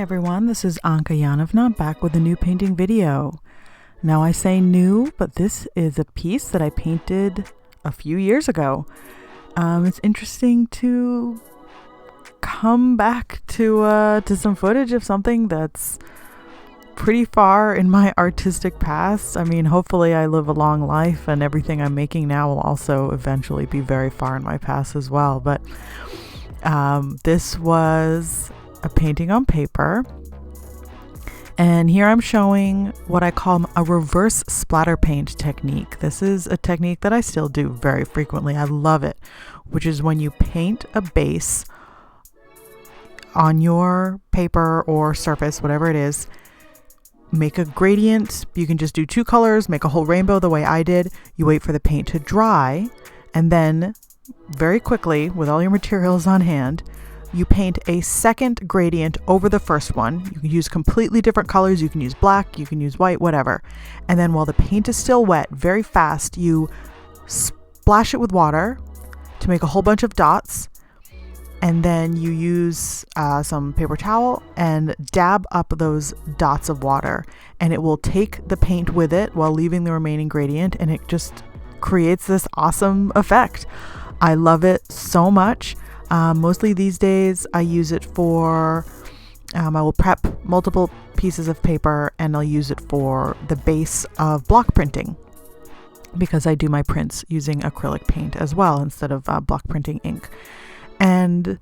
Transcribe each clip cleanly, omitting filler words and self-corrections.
everyone, this is Anka Yanovna back with a new painting video. Now I say new, but this is a piece that I painted a few years ago. It's interesting to come back to some footage of something that's pretty far in my artistic past. I mean, hopefully I live a long life and everything I'm making now will also eventually be very far in my past as well. But this was a painting on paper, and here I'm showing what I call a reverse splatter paint technique. This is a technique that I still do very frequently. I love it, which is when you paint a base on your paper or surface, whatever it is, make a gradient. You can just do two colors, make a whole rainbow the way I did. You wait for the paint to dry, and then very quickly, with all your materials on hand, you paint a second gradient over the first one. You can use completely different colors. You can use black, you can use white, whatever. And then while the paint is still wet, very fast, you splash it with water to make a whole bunch of dots. And then you use some paper towel and dab up those dots of water. And it will take the paint with it while leaving the remaining gradient. And it just creates this awesome effect. I love it so much. Mostly these days I use it for, I will prep multiple pieces of paper and I'll use it for the base of block printing, because I do my prints using acrylic paint as well instead of block printing ink. And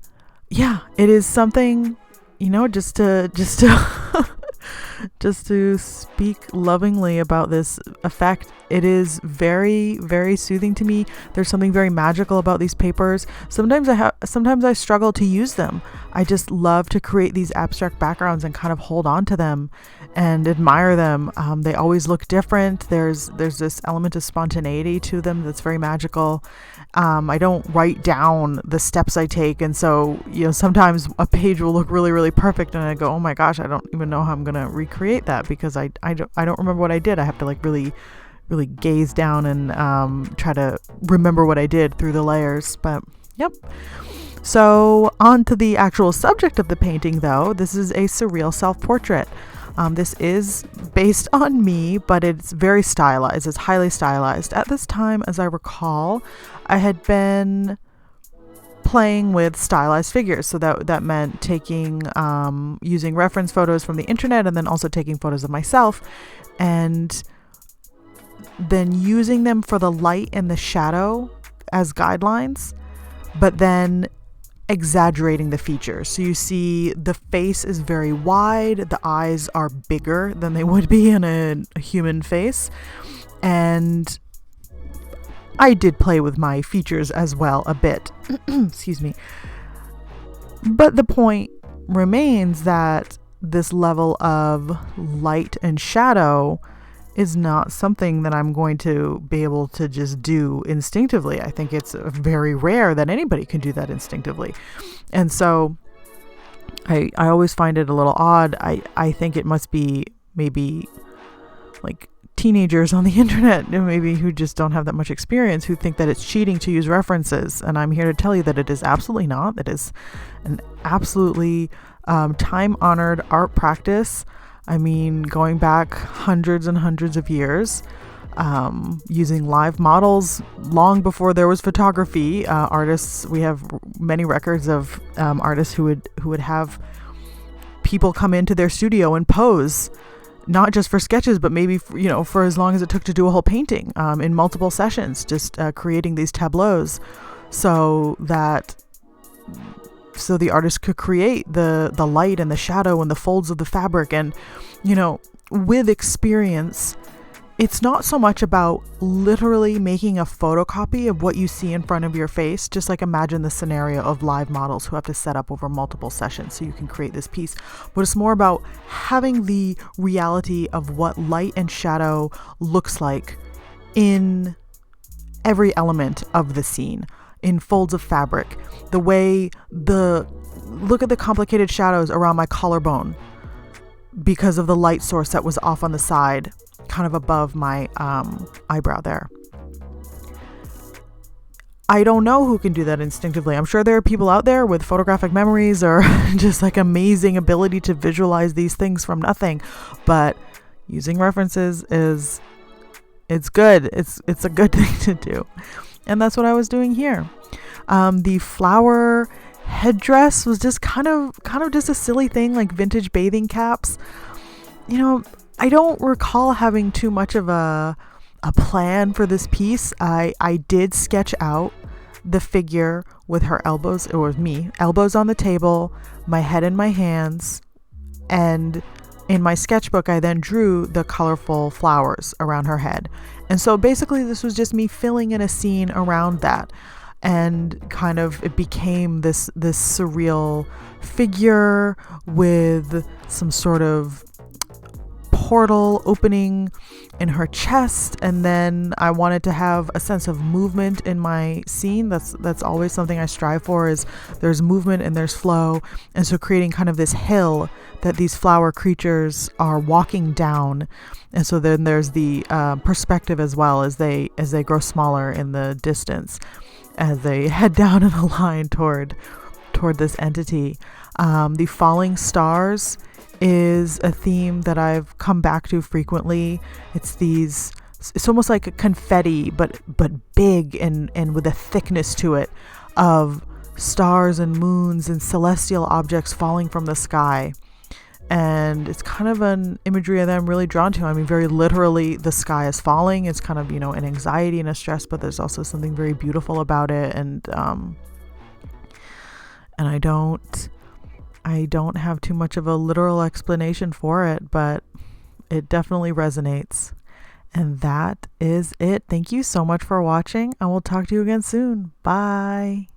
yeah, it is something, you know, just to just to speak lovingly about this effect. It is very, very soothing to me. There's something very magical about these papers. Sometimes I struggle to use them. I just love to create these abstract backgrounds and kind of hold on to them and admire them. They always look different. There's this element of spontaneity to them that's very magical. I don't write down the steps I take, and so, you know, sometimes a page will look really, really perfect and I go, oh my gosh, I don't even know how I'm gonna recreate that, because I don't remember what I did. I have to like really gaze down and try to remember what I did through the layers. But yep. So on to the actual subject of the painting, though. This is a surreal self-portrait. This is based on me, but it's very stylized. It's highly stylized. At this time, as I recall, I had been playing with stylized figures. So that meant taking, using reference photos from the internet, and then also taking photos of myself, and then using them for the light and the shadow as guidelines, but then exaggerating the features. So you see the face is very wide, the eyes are bigger than they would be in a human face, and I did play with my features as well a bit. Excuse me. But the point remains that this level of light and shadow is not something that I'm going to be able to just do instinctively. I think it's very rare that anybody can do that instinctively. And so I always find it a little odd. I think it must be maybe like teenagers on the internet, maybe who just don't have that much experience, who think that it's cheating to use references. And I'm here to tell you that it is absolutely not. It is an absolutely time-honored art practice. I mean, going back hundreds and hundreds of years, using live models long before there was photography. Artists, we have many records of artists who would have people come into their studio and pose, not just for sketches, but maybe for as long as it took to do a whole painting, in multiple sessions, just creating these tableaus, so the artist could create the light and the shadow and the folds of the fabric. And, with experience, it's not so much about literally making a photocopy of what you see in front of your face. Just like imagine the scenario of live models who have to set up over multiple sessions so you can create this piece. But it's more about having the reality of what light and shadow looks like in every element of the scene, in folds of fabric, the way look at the complicated shadows around my collarbone because of the light source that was off on the side, kind of above my eyebrow there. I don't know who can do that instinctively. I'm sure there are people out there with photographic memories or just like amazing ability to visualize these things from nothing. But using references it's good. It's a good thing to do. And that's what I was doing here. The flower headdress was just kind of just a silly thing, like vintage bathing caps. You know, I don't recall having too much of a plan for this piece. I did sketch out the figure with her elbows, or with me, elbows on the table, my head in my hands, and in my sketchbook I then drew the colorful flowers around her head. And so basically this was just me filling in a scene around that, and kind of it became this surreal figure with some sort of portal opening in her chest, and then I wanted to have a sense of movement in my scene. That's always something I strive for, is there's movement and there's flow. And so creating kind of this hill that these flower creatures are walking down, and so then there's the perspective as well, as they grow smaller in the distance, as they head down in a line toward this entity. The falling stars is a theme that I've come back to frequently. It's almost like a confetti, but big and with a thickness to it, of stars and moons and celestial objects falling from the sky. And it's kind of an imagery that I'm really drawn to. I mean, very literally, the sky is falling. It's kind of, an anxiety and a stress, but there's also something very beautiful about it. And I don't have too much of a literal explanation for it, but it definitely resonates. And that is it. Thank you so much for watching. I will talk to you again soon. Bye.